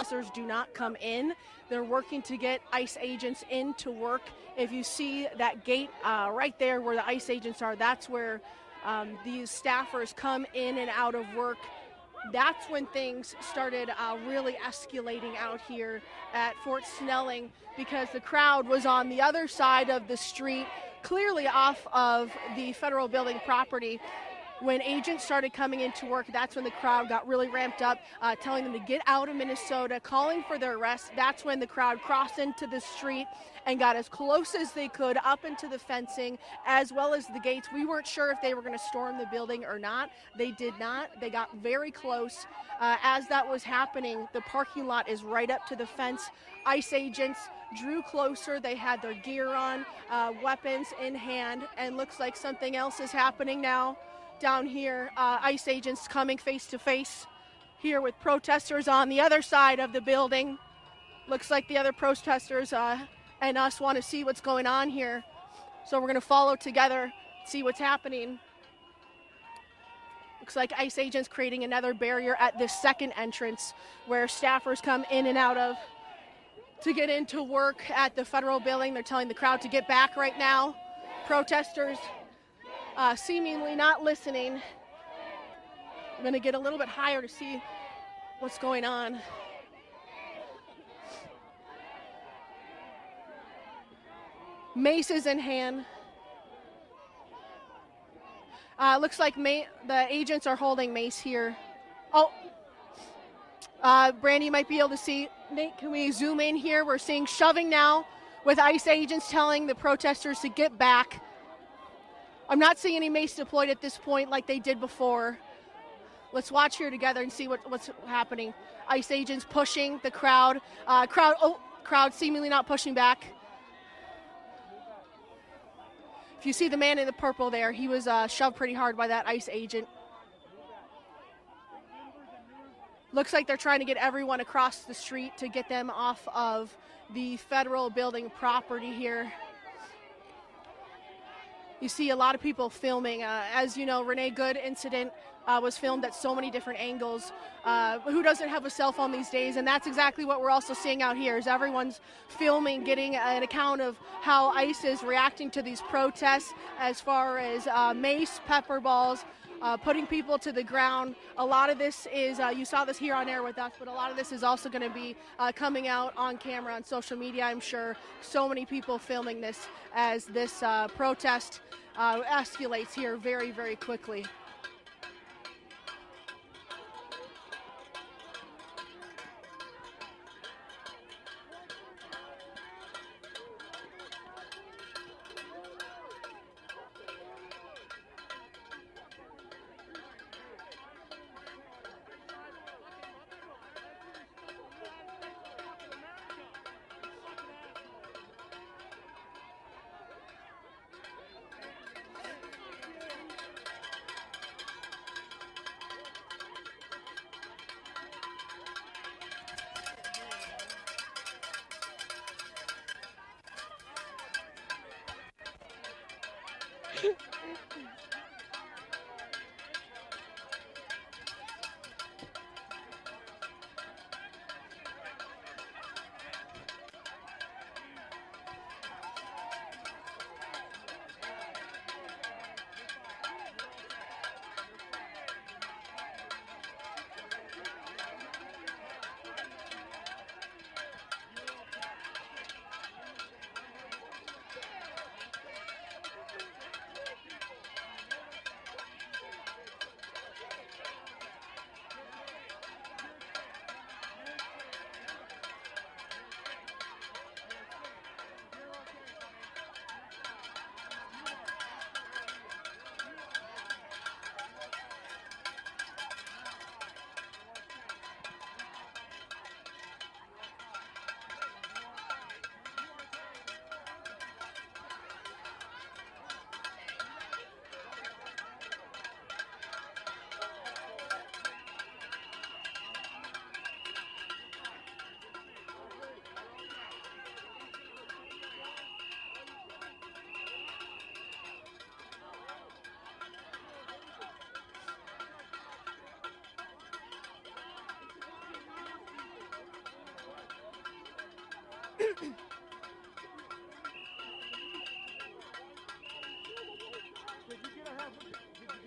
protesters do not come in. They're working to get ICE agents in to work. If you see that gate right there where the ICE agents are, that's where these staffers come in and out of work. That's when things started really escalating out here at Fort Snelling, because the crowd was on the other side of the street, clearly off of the federal building property. When agents started coming into work, that's when the crowd got really ramped up, telling them to get out of Minnesota, calling for their arrest. That's when the crowd crossed into the street and got as close as they could up into the fencing as well as the gates. We weren't sure if they were going to storm the building or not. They did not. They got very close. As that was happening, the parking lot is right up to the fence. ICE agents drew closer. They had their gear on, weapons in hand, and looks like something else is happening now. Down here, ICE agents coming face to face here with protesters on the other side of the building. Looks like the other protesters and us want to see what's going on here. So we're going to follow together, see what's happening. Looks like ICE agents creating another barrier at this second entrance where staffers come in and out of to get into work at the federal building. They're telling the crowd to get back right now. Protesters seemingly not listening. I'm going to get a little bit higher to see what's going on. Maces in hand. Looks like the agents are holding mace here. Oh, Brandy, you might be able to see. Nate, can we zoom in here? We're seeing shoving now with ICE agents telling the protesters to get back. I'm not seeing any mace deployed at this point like they did before. Let's watch here together and see what's happening. ICE agents pushing the crowd. Crowd seemingly not pushing back. If you see the man in the purple there, he was shoved pretty hard by that ICE agent. Looks like they're trying to get everyone across the street to get them off of the federal building property here. You see a lot of people filming. As you know, Renee Good incident was filmed at so many different angles. Who doesn't have a cell phone these days? And that's exactly what we're also seeing out here, is everyone's filming, getting an account of how ICE is reacting to these protests as far as mace, pepper balls, putting people to the ground. A lot of this is, you saw this here on air with us, but a lot of this is also going to be coming out on camera on social media, I'm sure. So many people filming this as this protest escalates here very, very quickly.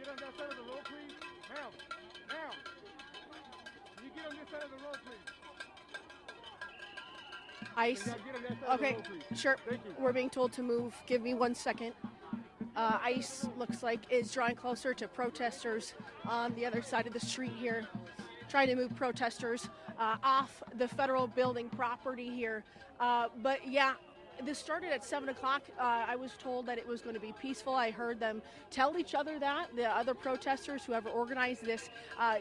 on that side of the road, please? Ma'am, ma'am. Can you get on this side of the road, please? ICE. Okay, sure. We're being told to move. Give me 1 second. ICE looks like is drawing closer to protesters on the other side of the street here, trying to move protesters off the federal building property here. But yeah, this started at 7 o'clock. I was told that it was going to be peaceful. I heard them tell each other that, the other protesters, whoever organized this,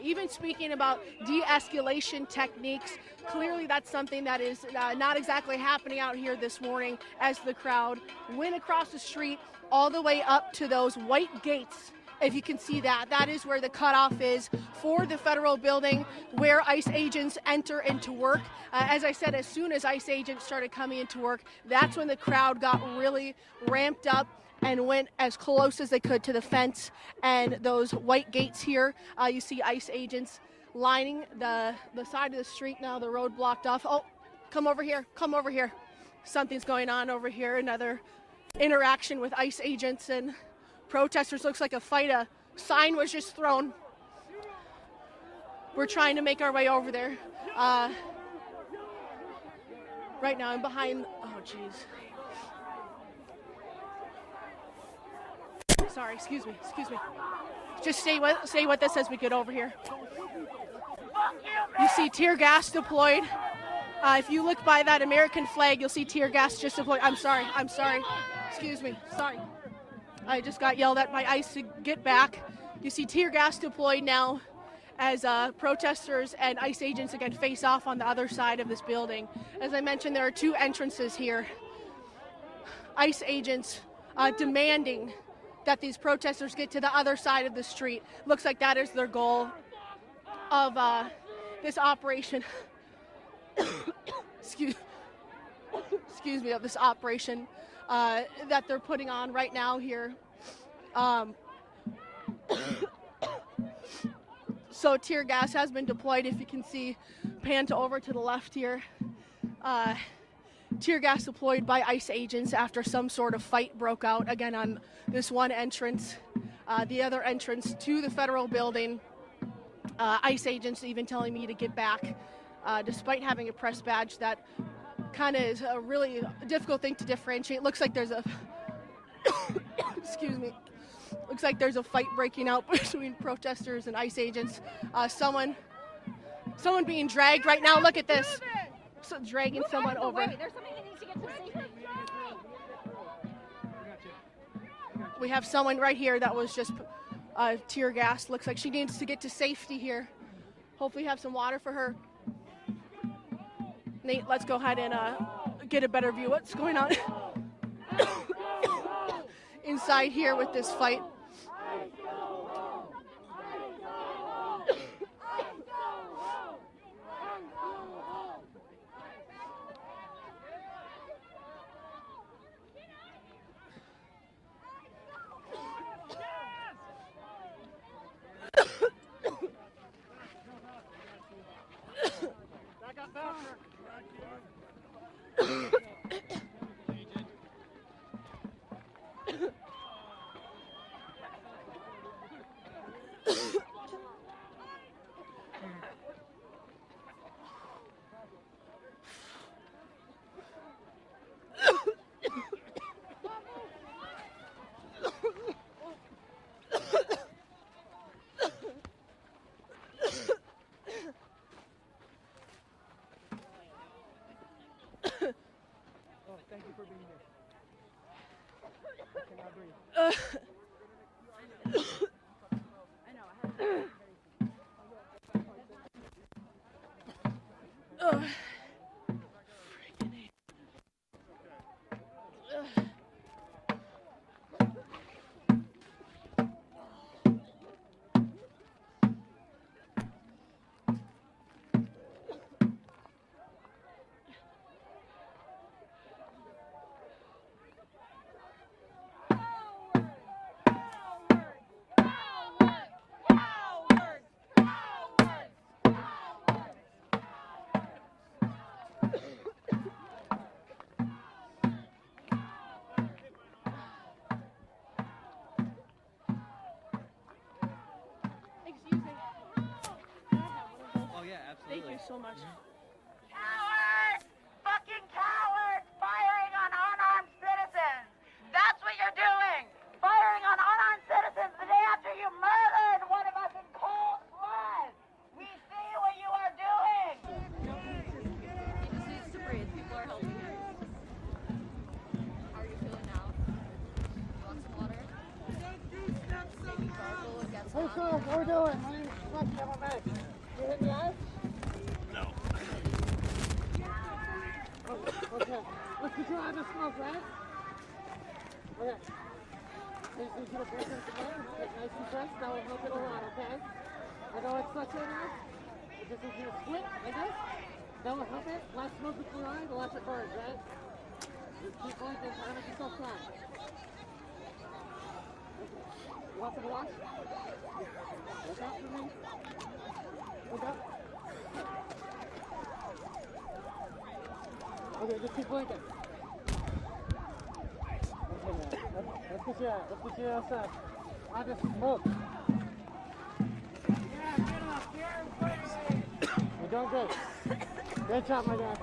even speaking about de-escalation techniques. Clearly that's something that is not exactly happening out here this morning as the crowd went across the street all the way up to those white gates. If you can see that, that is where the cutoff is for the federal building where ICE agents enter into work. As I said, as soon as ICE agents started coming into work, that's when the crowd got really ramped up and went as close as they could to the fence and those white gates here. You see ICE agents lining the side of the street now, the road blocked off. Oh, come over here, come over here. Something's going on over here, another interaction with ICE agents and protesters. Looks like a fight. A sign was just thrown. We're trying to make our way over there. Right now I'm behind. Oh, jeez. Sorry, excuse me. Just say what this as we get over here. You see tear gas deployed. If you look by that American flag, you'll see tear gas just deployed. I'm sorry. Excuse me, sorry. I just got yelled at by ICE to get back. You see tear gas deployed now as protesters and ICE agents again face off on the other side of this building. As I mentioned, there are two entrances here. ICE agents demanding that these protesters get to the other side of the street. Looks like that is their goal of this operation. Excuse me, of this operation that they're putting on right now here. So tear gas has been deployed. If you can see, pan to over to the left here. Tear gas deployed by ICE agents after some sort of fight broke out again on this one entrance. The other entrance to the federal building, ICE agents even telling me to get back, despite having a press badge. That kind of is a really difficult thing to differentiate. Looks like there's a excuse me. Looks like there's a fight breaking out between protesters and ICE agents. Someone being dragged right now. Look at this. So dragging someone over. There's somebody that needs to get to safety. We have someone right here that was just tear gas. Looks like she needs to get to safety here. Hopefully have some water for her. Nate, let's go ahead and get a better view. What's going on inside here with this fight? Thank you for being here. I cannot breathe. I know. Thank you so much. Cowards! Fucking cowards! Firing on unarmed citizens! That's what you're doing! Firing on unarmed citizens the day after you murdered one of us in cold blood! We see what you are doing! He just needs to breathe. People are helping him. How are you feeling now? You want some water? Maybe gargle and get some Hey, what are we doing? My name is Frankie. I'm a medic. You hit the eyes? No. Okay. Let's get your eyes to smoke, right? Okay. Please need you to break into the line. Get nice and fresh. That will help it a lot, okay? I know it's such right now. I just need you to split like this. That will help it. Less smoke with your eye, the less it burns, right? Just keep going and try to make yourself strong. You want some wash? Look out for me. Look up. Okay, just keep blinking. Okay, man. Let's get you outside. I just smoke. Yeah, get up. You're doing good. Good job, my guy.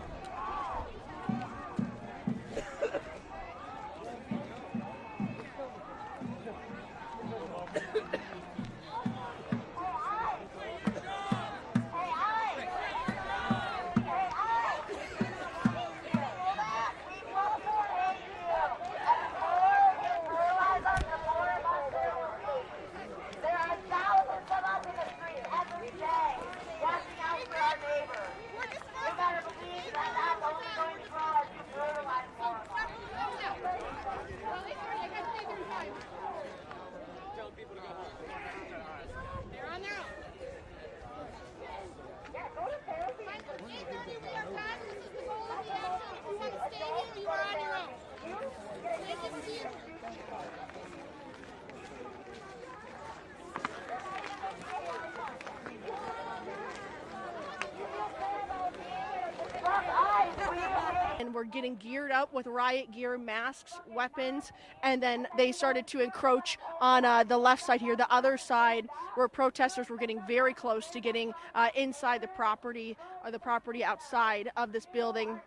And we're getting geared up with riot gear, masks, weapons, and then they started to encroach on the left side here, the other side, where protesters were getting very close to getting inside the property, or the property outside of this building.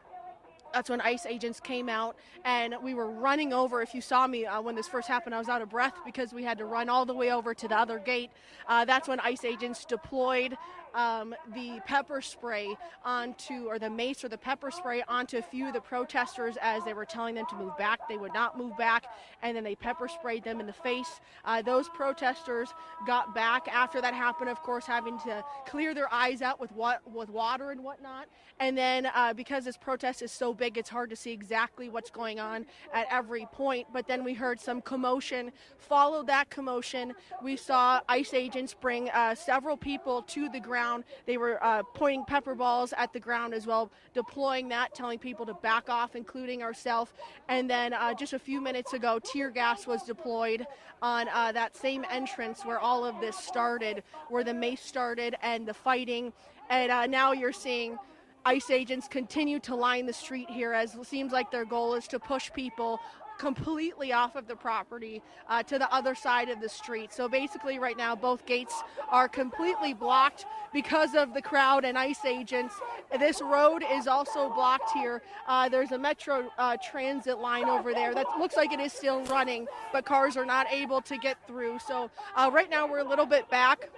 That's when ICE agents came out, and we were running over. If you saw me when this first happened, I was out of breath because we had to run all the way over to the other gate. That's when ICE agents deployed the pepper spray onto, or the mace or the pepper spray onto a few of the protesters as they were telling them to move back. They would not move back, and then they pepper sprayed them in the face. Those protesters got back after that happened, of course, having to clear their eyes out with water and whatnot. And then because this protest is so big, it's hard to see exactly what's going on at every point. But then we heard some commotion. Followed that commotion, we saw ICE agents bring several people to the ground. They were pointing pepper balls at the ground as well, deploying that, telling people to back off, including ourselves. And then just a few minutes ago, tear gas was deployed on that same entrance where all of this started, where the mace started and the fighting. And now you're seeing ICE agents continue to line the street here, as it seems like their goal is to push people completely off of the property to the other side of the street. So basically right now both gates are completely blocked because of the crowd and ICE agents. This road is also blocked here. There's a Metro transit line over there that looks like it is still running, but cars are not able to get through. So right now we're a little bit back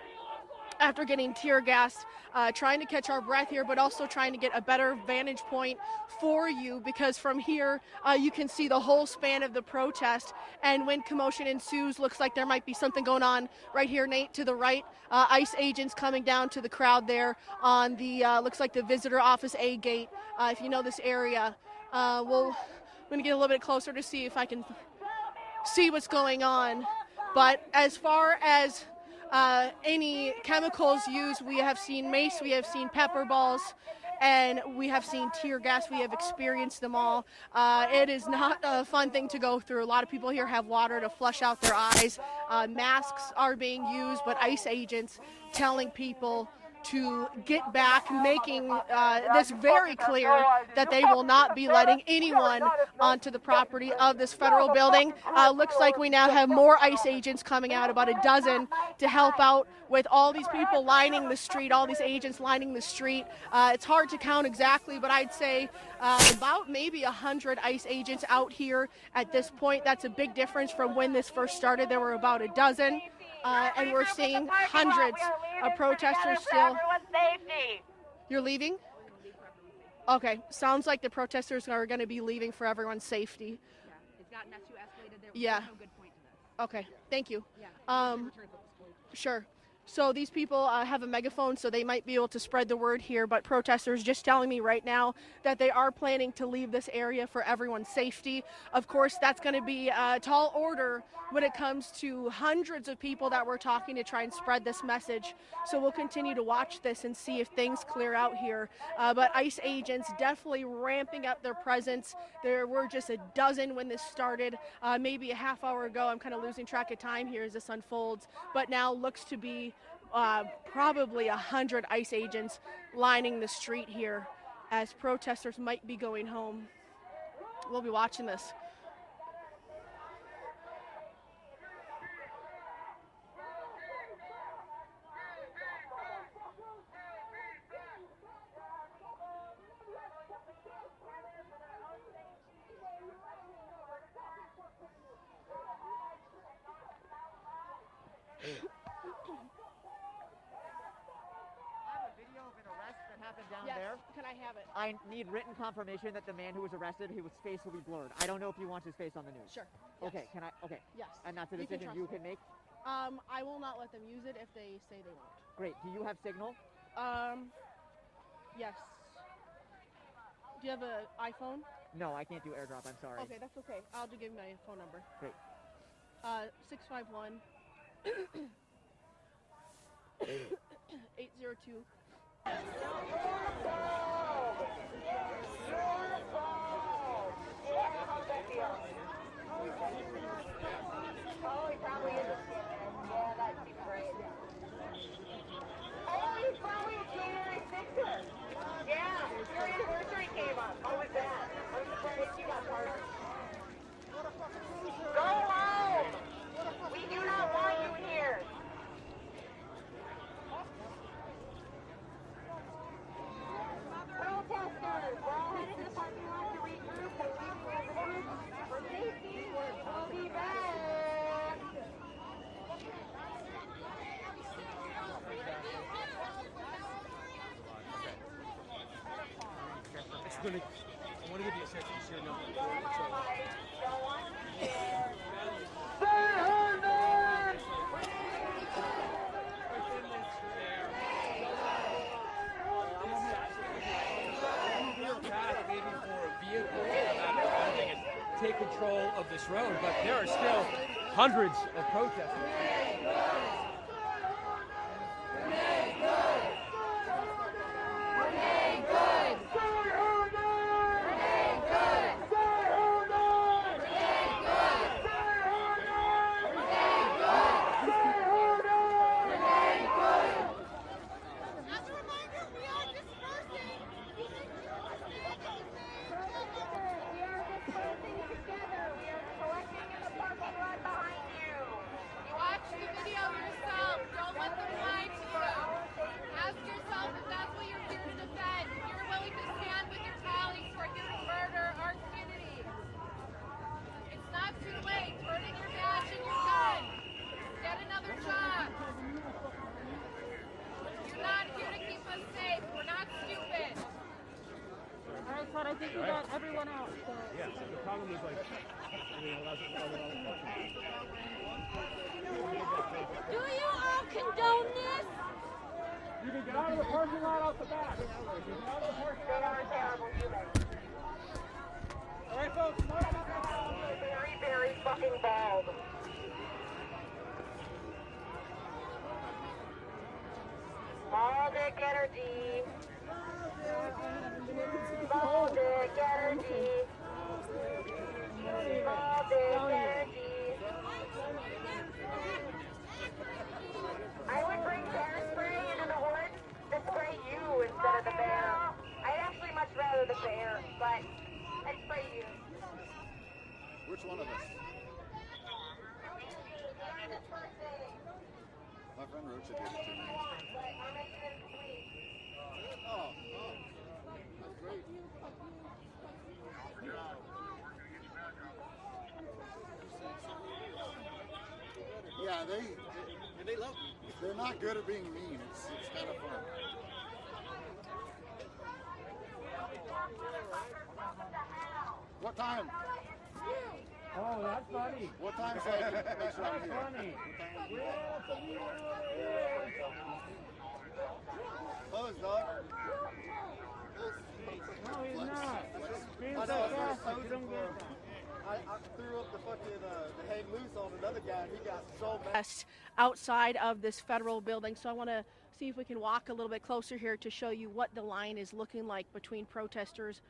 after getting tear gassed, trying to catch our breath here, but also trying to get a better vantage point for you, because from here you can see the whole span of the protest. And when commotion ensues, looks like there might be something going on right here, Nate, to the right. ICE agents coming down to the crowd there on the, looks like the visitor office A gate. If you know this area, I'm going to get a little bit closer to see if I can see what's going on. But as far as any chemicals used, we have seen mace, we have seen pepper balls, and we have seen tear gas. We have experienced them all. It is not a fun thing to go through. A lot of people here have water to flush out their eyes. Masks are being used, but ICE agents telling people to get back, making this very clear that they will not be letting anyone onto the property of this federal building. Looks like we now have more ICE agents coming out, about a dozen, to help out with all these people lining the street, all these agents lining the street. It's hard to count exactly, but I'd say about maybe 100 ICE agents out here at this point. That's a big difference from when this first started. There were about a dozen, and we're seeing hundreds of protesters still. You're leaving? Okay, sounds like the protesters are going to be leaving for everyone's safety. Yeah, it's gotten too escalated. There's no good point to this. Okay, thank you. Yeah. Sure. So these people have a megaphone, so they might be able to spread the word here, but protesters just telling me right now that they are planning to leave this area for everyone's safety. Of course, that's going to be a tall order when it comes to hundreds of people that we're talking to try and spread this message. So we'll continue to watch this and see if things clear out here. But ICE agents definitely ramping up their presence. There were just a dozen when this started, maybe a half hour ago. I'm kind of losing track of time here as this unfolds, but now looks to be probably 100 ICE agents lining the street here as protesters might be going home. We'll be watching this. Down Yes. there. Can I have it? I need written confirmation that the man who was arrested, his face will be blurred. I don't know if he wants his face on the news. Sure. Okay, Yes. can I? Okay. Yes. And that's a You can decision trust you me. can make? I will not let them use it if they say they won't. Great. Do you have signal? Yes. Do you have an iPhone? No, I can't do airdrop. I'm sorry. Okay, that's okay. I'll just give you my phone number. Great. 651 802. Go home! We do not want you here! Protesters, we're all headed to the parking lot to regroup and leave residents for safety. We'll be back! I want to give you a chance to share number. Take control of this road, but there are still hundreds of protesters. I think we got everyone out. So. Yeah, so the problem is like, Do you all condone this? you can get out of the parking lot out the back. All right, folks. Very, very fucking bald. Small dick energy. Small dick energy. Small dick energy. I would bring bear spray into the woods to spray you instead of the bear. I'd actually much rather the bear, but I'd spray you. Which one of us? friend Rocha did it to me. Oh, that's great. Yeah, they love me. They're not good at being mean. It's kind of fun. What time? Oh, that's funny. What time so I can make sure I'm here? Funny. Close, dog. No, he's not. Being I so know, fast, I threw up the fucking the hang loose on another guy, and he got so mad. Outside of this federal building, so I want to see if we can walk a little bit closer here to show you what the line is looking like between protesters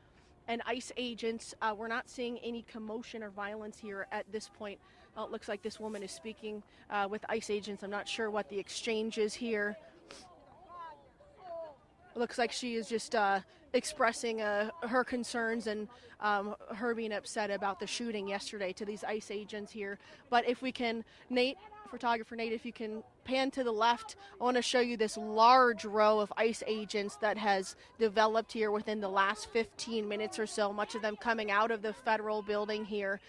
and ICE agents. We're not seeing any commotion or violence here at this point. It looks like this woman is speaking with ICE agents. I'm not sure what the exchange is here. It looks like she is just expressing her concerns and her being upset about the shooting yesterday to these ICE agents here. But if we can, photographer Nate, if you can pan to the left, I want to show you this large row of ICE agents that has developed here within the last 15 minutes or so, much of them coming out of the federal building here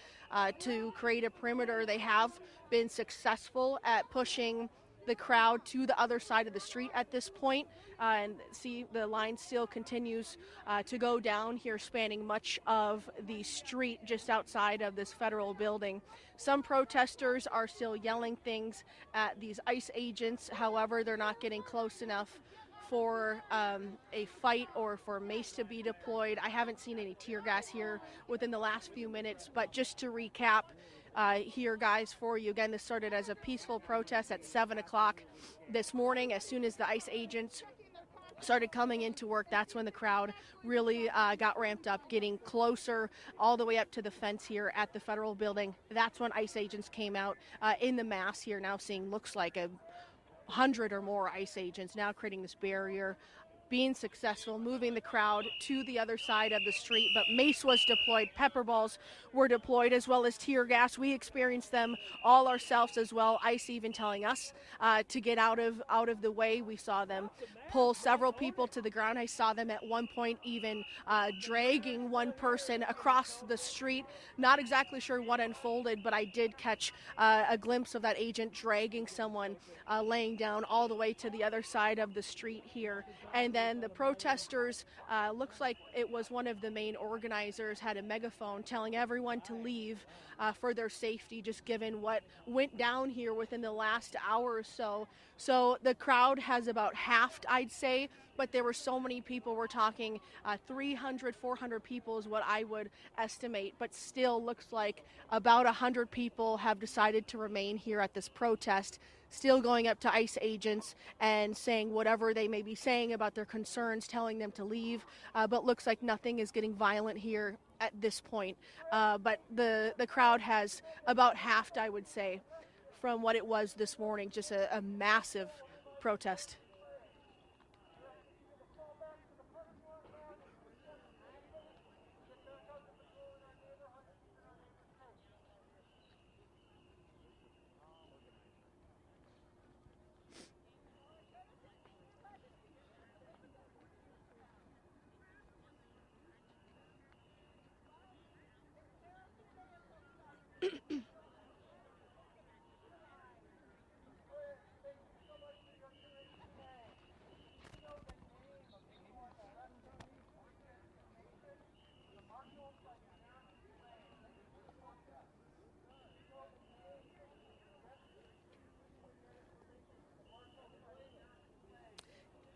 to create a perimeter. They have been successful at pushing the crowd to the other side of the street at this point, and see the line still continues to go down here, spanning much of the street just outside of this federal building. Some protesters are still yelling things at these ICE agents. However, they're not getting close enough for a fight or for mace to be deployed. I haven't seen any tear gas here within the last few minutes, but just to recap here, guys, for you again, this started as a peaceful protest at 7 o'clock this morning. As soon as the ICE agents started coming into work, that's when the crowd really got ramped up, getting closer all the way up to the fence here at the federal building. That's when ICE agents came out in the mass here, now seeing looks like 100 or more ICE agents now creating this barrier, being successful, moving the crowd to the other side of the street. But mace was deployed, pepper balls were deployed, as well as tear gas. We experienced them all ourselves as well. ICE even telling us to get out of the way. We saw them pull several people to the ground. I saw them at one point even dragging one person across the street. Not exactly sure what unfolded, but I did catch a glimpse of that agent dragging someone laying down all the way to the other side of the street here. And then the protesters, looks like it was one of the main organizers, had a megaphone telling everyone to leave for their safety, just given what went down here within the last hour or so. So the crowd has about halved, I'd say, but there were so many people. We're talking 300, 400 people is what I would estimate, but still looks like about 100 people have decided to remain here at this protest, still going up to ICE agents and saying whatever they may be saying about their concerns, telling them to leave, but looks like nothing is getting violent here at this point. But the crowd has about halved, I would say, from what it was this morning. Just a massive protest.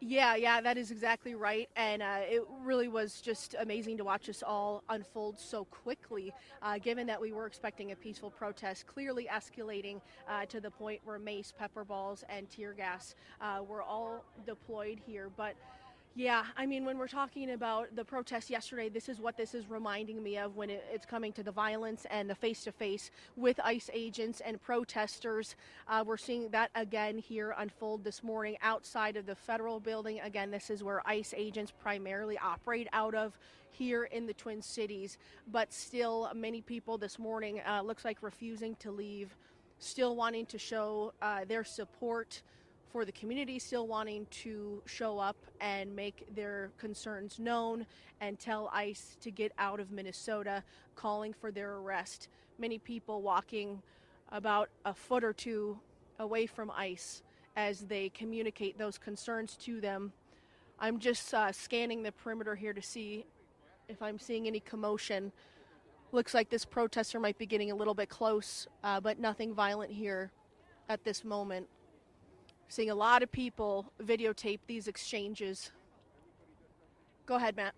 Yeah, that is exactly right. And it really was just amazing to watch this all unfold so quickly, given that we were expecting a peaceful protest, clearly escalating to the point where mace, pepper balls, and tear gas were all deployed here. But yeah, I mean, when we're talking about the protest yesterday, this is what this is reminding me of when it's coming to the violence and the face-to-face with ICE agents and protesters. We're seeing that again here unfold this morning outside of the federal building. Again, this is where ICE agents primarily operate out of here in the Twin Cities, but still many people this morning looks like refusing to leave, still wanting to show their support for the community still wanting to show up and make their concerns known and tell ICE to get out of Minnesota, calling for their arrest. Many people walking about a foot or two away from ICE as they communicate those concerns to them. I'm just scanning the perimeter here to see if I'm seeing any commotion. Looks like this protester might be getting a little bit close, but nothing violent here at this moment. Seeing a lot of people videotape these exchanges. Go ahead, Matt.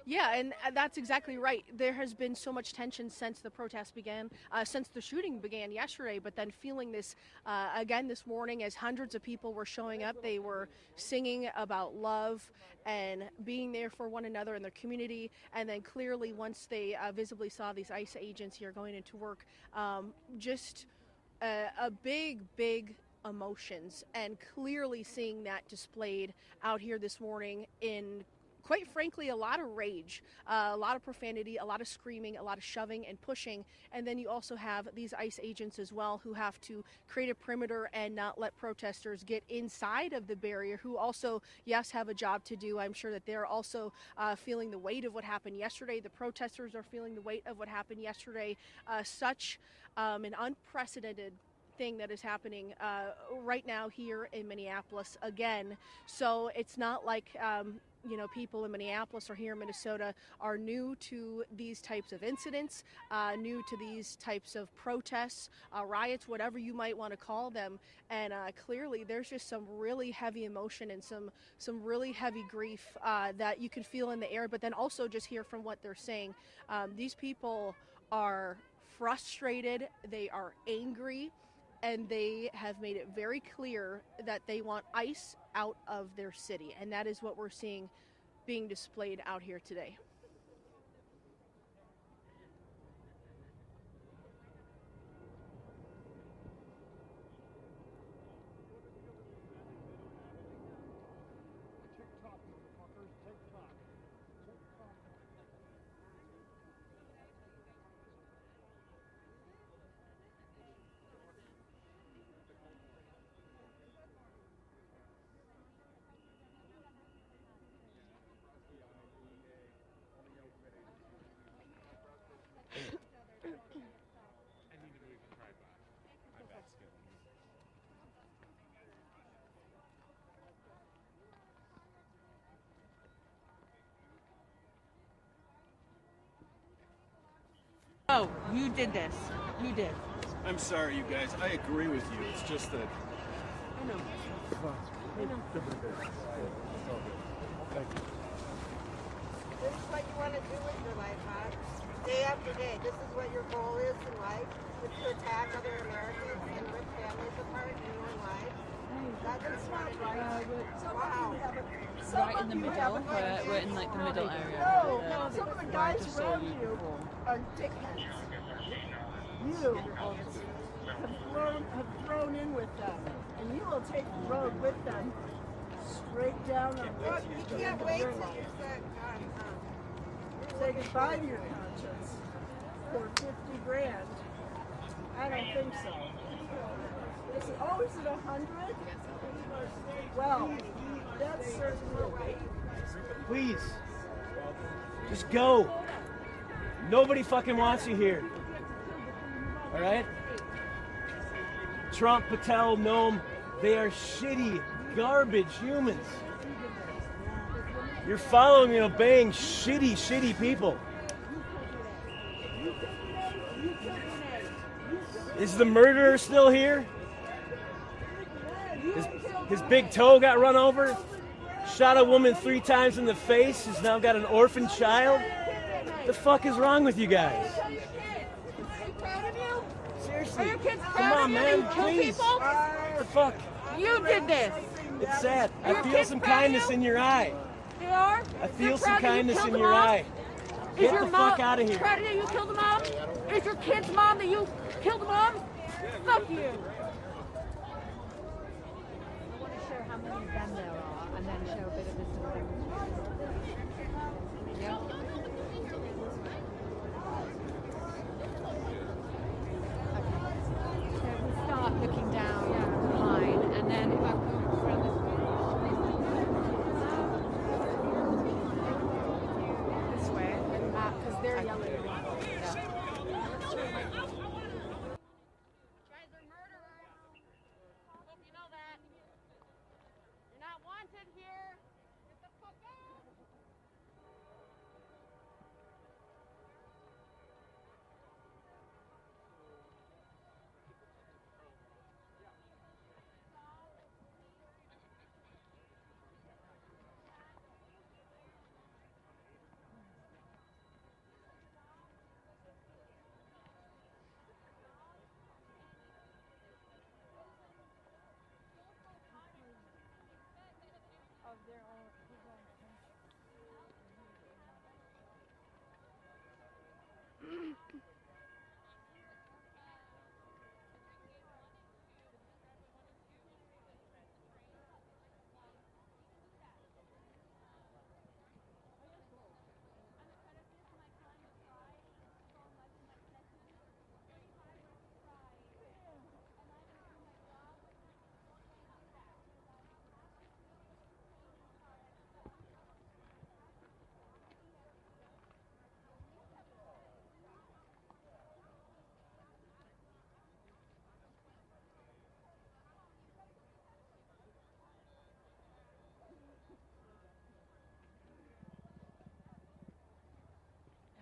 Yeah, and that's exactly right. There has been so much tension since the protest began, since the shooting began yesterday, but then feeling this again this morning as hundreds of people were showing up. They were singing about love and being there for one another in their community, and then clearly once they visibly saw these ICE agents here going into work, just a big emotions, and clearly seeing that displayed out here this morning in, quite frankly, a lot of rage, a lot of profanity, a lot of screaming, a lot of shoving and pushing. And then you also have these ICE agents as well who have to create a perimeter and not let protesters get inside of the barrier, who also, yes, have a job to do. I'm sure that they're also feeling the weight of what happened yesterday. The protesters are feeling the weight of what happened yesterday. Such an unprecedented thing that is happening right now here in Minneapolis again. So it's not like people in Minneapolis or here in Minnesota are new to these types of incidents, new to these types of protests, riots, whatever you might want to call them. And clearly there's just some really heavy emotion and some really heavy grief that you can feel in the air, but then also just hear from what they're saying. These people are frustrated, they are angry, and they have made it very clear that they want ICE out of their city. And that is what we're seeing being displayed out here today. Oh, you did this. You did. I'm sorry, you guys. I agree with you. It's just that. I know. I know. Thank you. This is what you want to do with your life, huh? Day after day, this is what your goal is in life, is to attack other Americans and rip families apart in your own life. That's not right. Wow. Right in the middle, we're in like the middle area. No, some of the guys around you are dickheads. You have thrown in with them, and you will take the road with them straight down on Well, you can't wait till you set gun, huh? Say goodbye to your conscience for 50 grand. I don't think so. Is it always at 100? Well, that's certainly a way. Please, just go. Nobody fucking wants you here. All right? Trump, Patel, Noam, they are shitty, garbage humans. You're following and obeying shitty people. Is the murderer still here? His big toe got run over. Shot a woman 3 times in the face. He's now got an orphan child. The fuck is wrong with you guys? Seriously, come on, man, please. What the fuck? You did this. It's sad. I feel some kindness in your eye. They are? I feel some kindness in your eye. Get the fuck out of here. Proud that you killed the mom? Is your kid's mom that you killed the mom? Fuck you. I want to show how many of them there are and then show a bit of this. Yeah. So we start looking down the line and then if I go around this way, because they're yelling.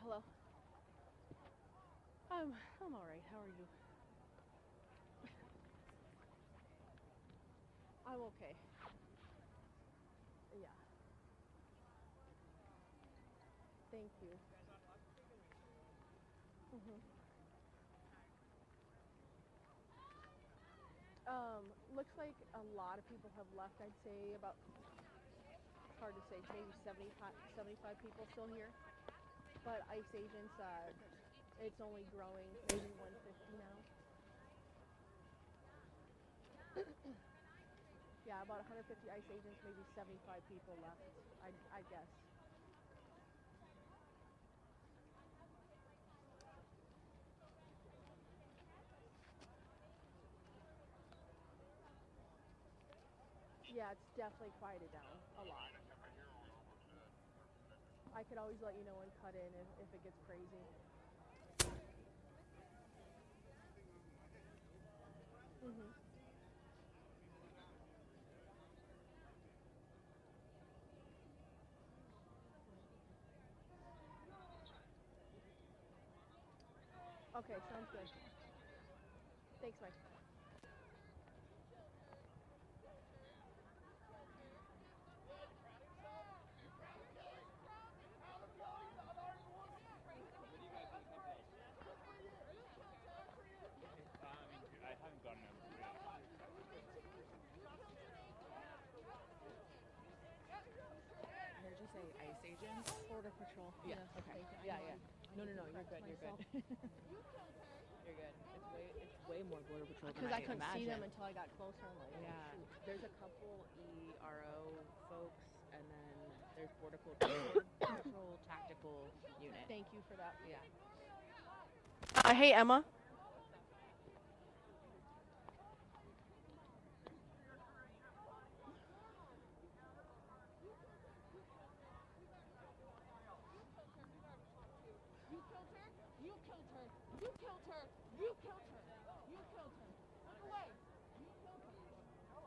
Hello. I'm all right. How are you? I'm okay. Yeah. Thank you. Looks like a lot of people have left. I'd say about, it's hard to say, maybe 75 people still here. But ICE agents, it's only growing, maybe 150 now. Yeah, about 150 ICE agents, maybe 75 people left, I guess. Yeah, it's definitely quieted down a lot. I could always let you know and cut in if it gets crazy. Okay, sounds good. Thanks, Mike. Did you say ICE agents? Border Patrol. Yeah. Okay. Yeah. No. You're good. You're good. You're good. It's way more Border Patrol than Because I couldn't imagine. see them until I got closer. I'm like, Yeah. shoot. There's a couple ERO folks, and then there's Border Patrol Tactical Unit. Thank you for that. Yeah. Hey, Emma.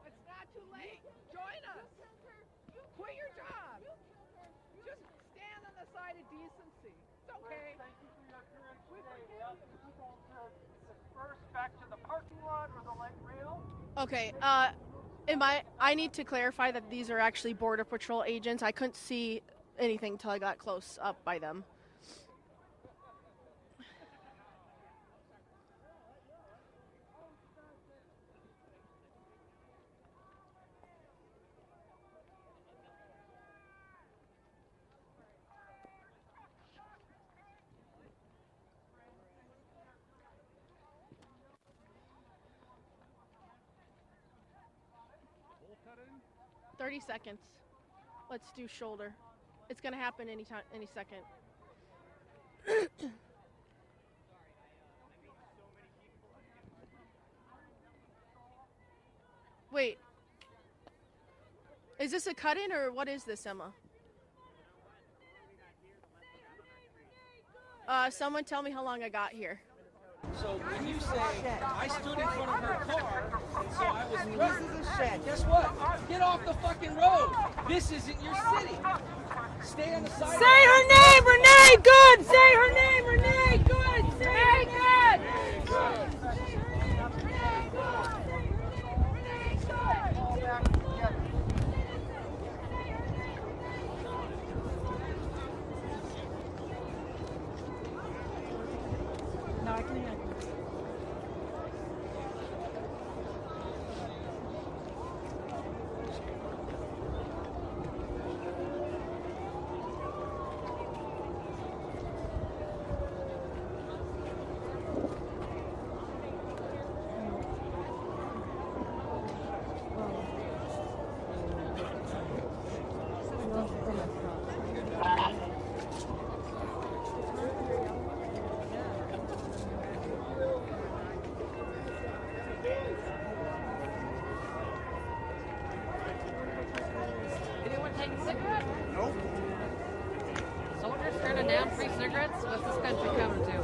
It's not too late. Join us. Quit your job. back to the parking lot or the light rail. Okay, I need to clarify that these are actually Border Patrol agents. I couldn't see anything until I got close up by them. Hole cut in? 30 seconds. Let's do shoulder. It's gonna happen any second. Wait. Is this a cut-in or what is this, Emma? Someone tell me how long I got here. So when you say I stood in front of her car, and so I was threatened, this is a shit. Guess what? Get off the fucking road. This isn't your city. Stay on the side. Say her name, Renee. Good. Say her name, Renee. Good. Say her good. No, I can hear you. Anyone taking cigarettes? Nope. Soldiers turning down free cigarettes? What's this country coming to?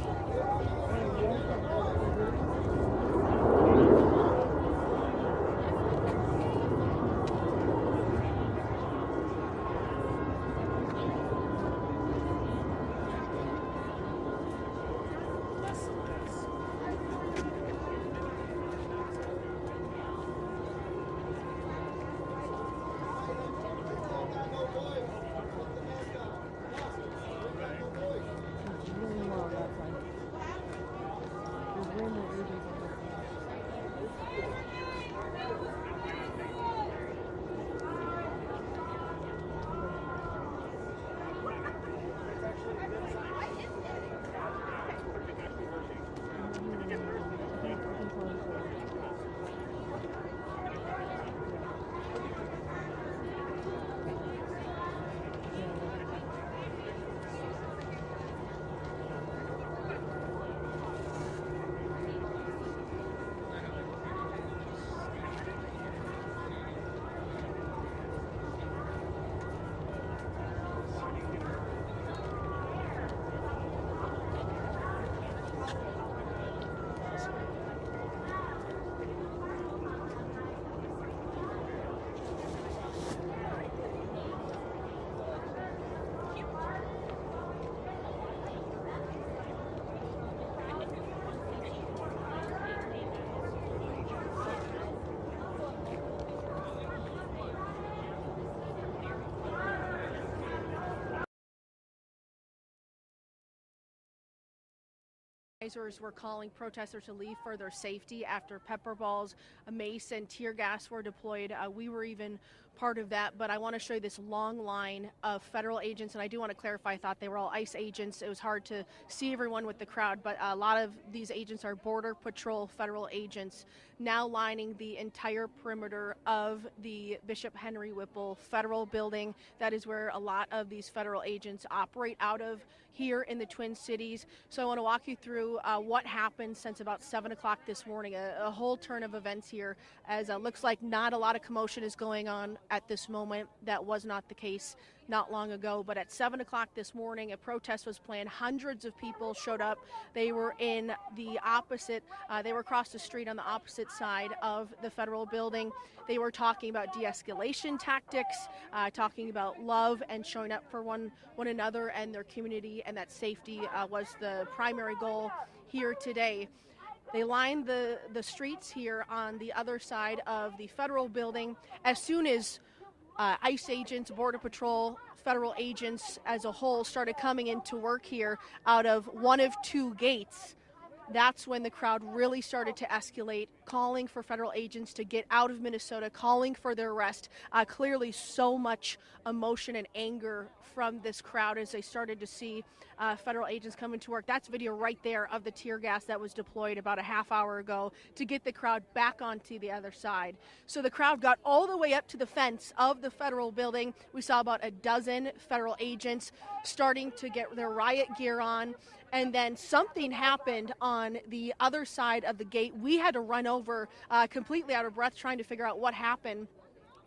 Organizers were calling protesters to leave for their safety after pepper balls, mace, and tear gas were deployed. We were even part of that, but I want to show you this long line of federal agents, and I do want to clarify, I thought they were all ICE agents. It was hard to see everyone with the crowd, but a lot of these agents are Border Patrol federal agents now lining the entire perimeter of the Bishop Henry Whipple federal building. That is where a lot of these federal agents operate out of here in the Twin Cities. So I want to walk you through what happened since about 7 o'clock this morning, a whole turn of events here, as it looks like not a lot of commotion is going on at this moment. That was not the case not long ago, but at 7 o'clock this morning, a protest was planned. Hundreds of people showed up. They were in the opposite, they were across the street on the opposite side of the federal building. They were talking about de-escalation tactics, talking about love and showing up for one another and their community, and that safety was the primary goal here today. They lined the streets here on the other side of the federal building. As soon as ICE agents, Border Patrol, federal agents as a whole started coming into work here out of one of two gates, that's when the crowd really started to escalate, calling for federal agents to get out of Minnesota, calling for their arrest. Clearly so much emotion and anger from this crowd as they started to see federal agents come into work. That's video right there of the tear gas that was deployed about a half hour ago to get the crowd back onto the other side. So the crowd got all the way up to the fence of the federal building. We saw about a dozen federal agents starting to get their riot gear on. And then something happened on the other side of the gate. We had to run over completely out of breath trying to figure out what happened.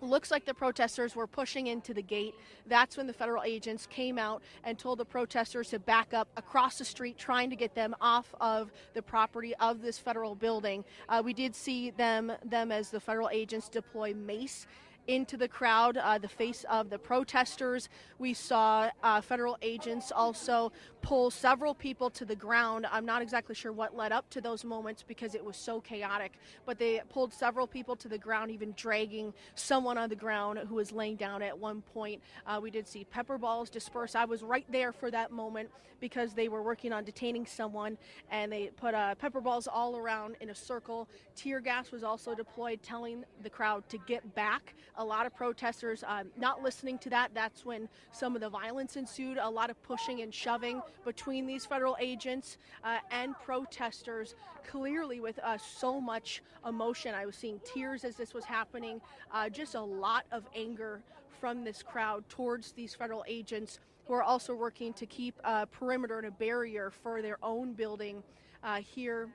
Looks like the protesters were pushing into the gate. That's when the federal agents came out and told the protesters to back up across the street, trying to get them off of the property of this federal building. We did see them as the federal agents deploy mace into the crowd, the face of the protesters. We saw federal agents also pull several people to the ground. I'm not exactly sure what led up to those moments because it was so chaotic, but they pulled several people to the ground, even dragging someone on the ground who was laying down at one point. We did see pepper balls disperse. I was right there for that moment because they were working on detaining someone, and they put pepper balls all around in a circle. Tear gas was also deployed, telling the crowd to get back. A lot of protesters not listening to that. That's when some of the violence ensued, a lot of pushing and shoving between these federal agents and protesters, clearly with so much emotion. I was seeing tears as this was happening, just a lot of anger from this crowd towards these federal agents who are also working to keep a perimeter and a barrier for their own building here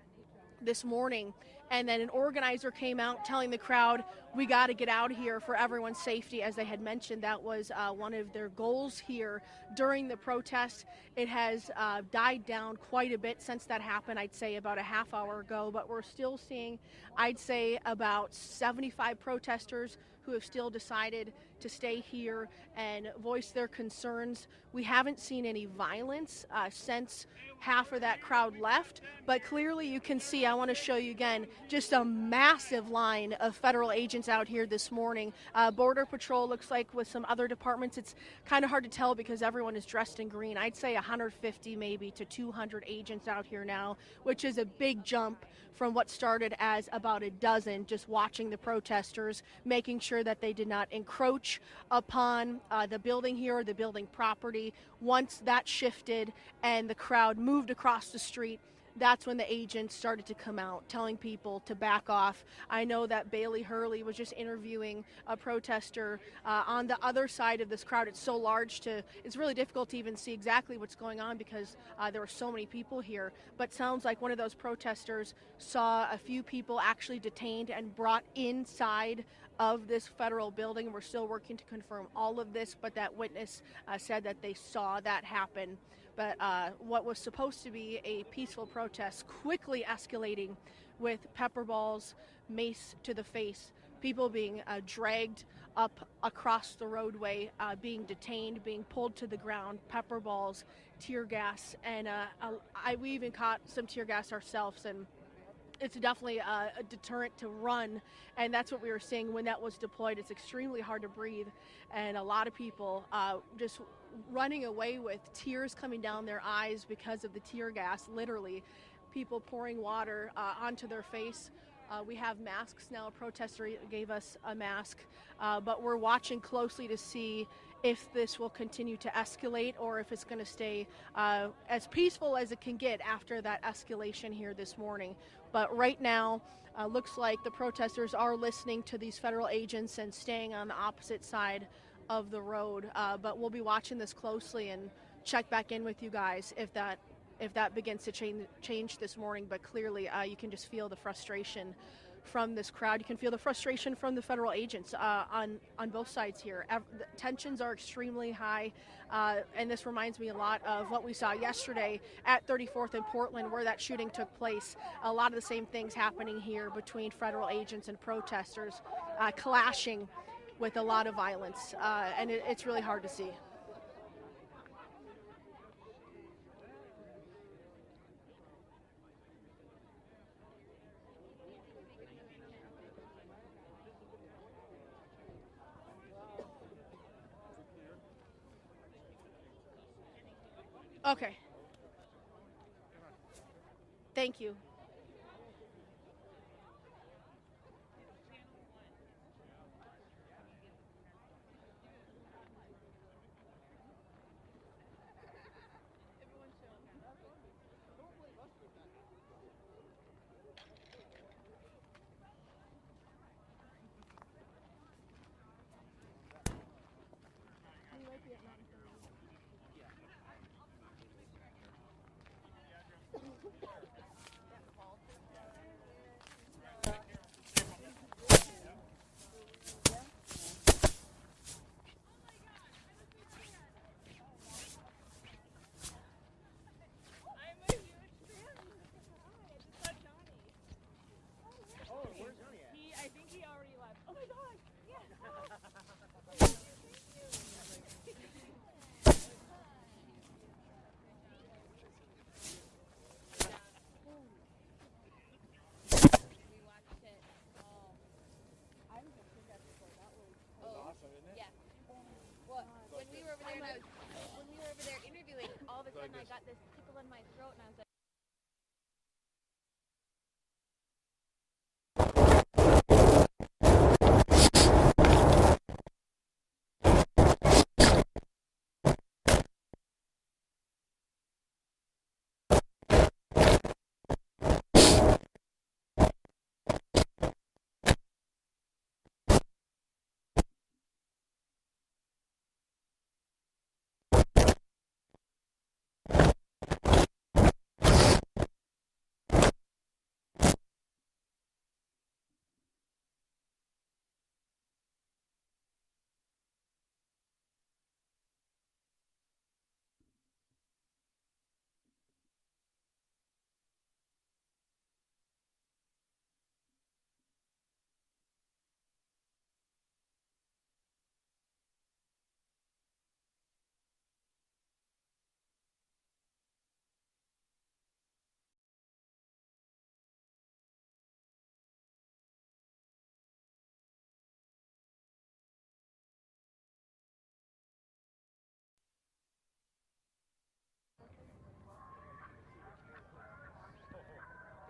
this morning. And then an organizer came out telling the crowd, we got to get out of here for everyone's safety. As they had mentioned, that was one of their goals here during the protest. It has died down quite a bit since that happened, I'd say about a half hour ago, but we're still seeing, I'd say, about 75 protesters who have still decided to stay here and voice their concerns. We haven't seen any violence since half of that crowd left, but clearly you can see, I want to show you again, just a massive line of federal agents out here this morning. Border Patrol looks like with some other departments, it's kind of hard to tell because everyone is dressed in green. I'd say 150 maybe to 200 agents out here now, which is a big jump from what started as about a dozen, just watching the protesters, making sure that they did not encroach upon the building here or the building property. Once that shifted and the crowd moved across the street, that's when the agents started to come out, telling people to back off. I know that Bailey Hurley was just interviewing a protester on the other side of this crowd. It's so large, it's really difficult to even see exactly what's going on because there were so many people here. But sounds like one of those protesters saw a few people actually detained and brought inside of this federal building. We're still working to confirm all of this, but that witness said that they saw that happen. But what was supposed to be a peaceful protest quickly escalating with pepper balls, mace to the face, people being dragged up across the roadway, being detained, being pulled to the ground, pepper balls, tear gas, and we even caught some tear gas ourselves, and it's definitely a deterrent to run, and that's what we were seeing when that was deployed. It's extremely hard to breathe, and a lot of people just running away with tears coming down their eyes because of the tear gas, literally. People pouring water onto their face. We have masks now. A protester gave us a mask, but we're watching closely to see if this will continue to escalate or if it's going to stay as peaceful as it can get after that escalation here this morning. But right now, looks like the protesters are listening to these federal agents and staying on the opposite side of the road. But we'll be watching this closely and check back in with you guys if that begins to change this morning. But clearly, you can just feel the frustration from this crowd. You can feel the frustration from the federal agents on both sides here. The tensions are extremely high, and this reminds me a lot of what we saw yesterday at 34th and Portland, where that shooting took place. A lot of the same things happening here between federal agents and protesters, clashing with a lot of violence, and it's really hard to see. Okay. Thank you. I think he already left. Oh my god! Yeah. When we were over there interviewing, all of a sudden I got this tickle in my throat, and I was like.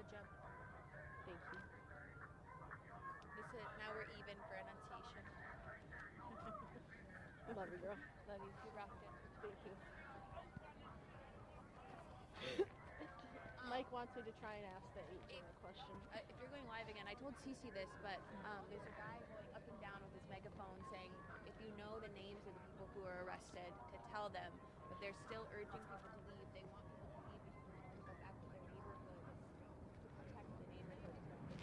Good job. Thank you. Now we're even for enunciation. Love you, girl. Love you. You rocked it. Thank you. Mike wants me to try and ask the 8 question. If you're going live again, I told Cece this, but there's a guy going up and down with his megaphone saying, if you know the names of the people who are arrested, to tell them, but they're still urging people to leave. They want people to leave because they want to go back to their neighborhoods, to protect the neighborhoods from this.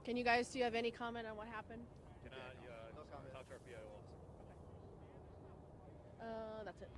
Can you guys, do you have any comment on what happened? Can I, no comment. Talk to our PIO officer. That's it.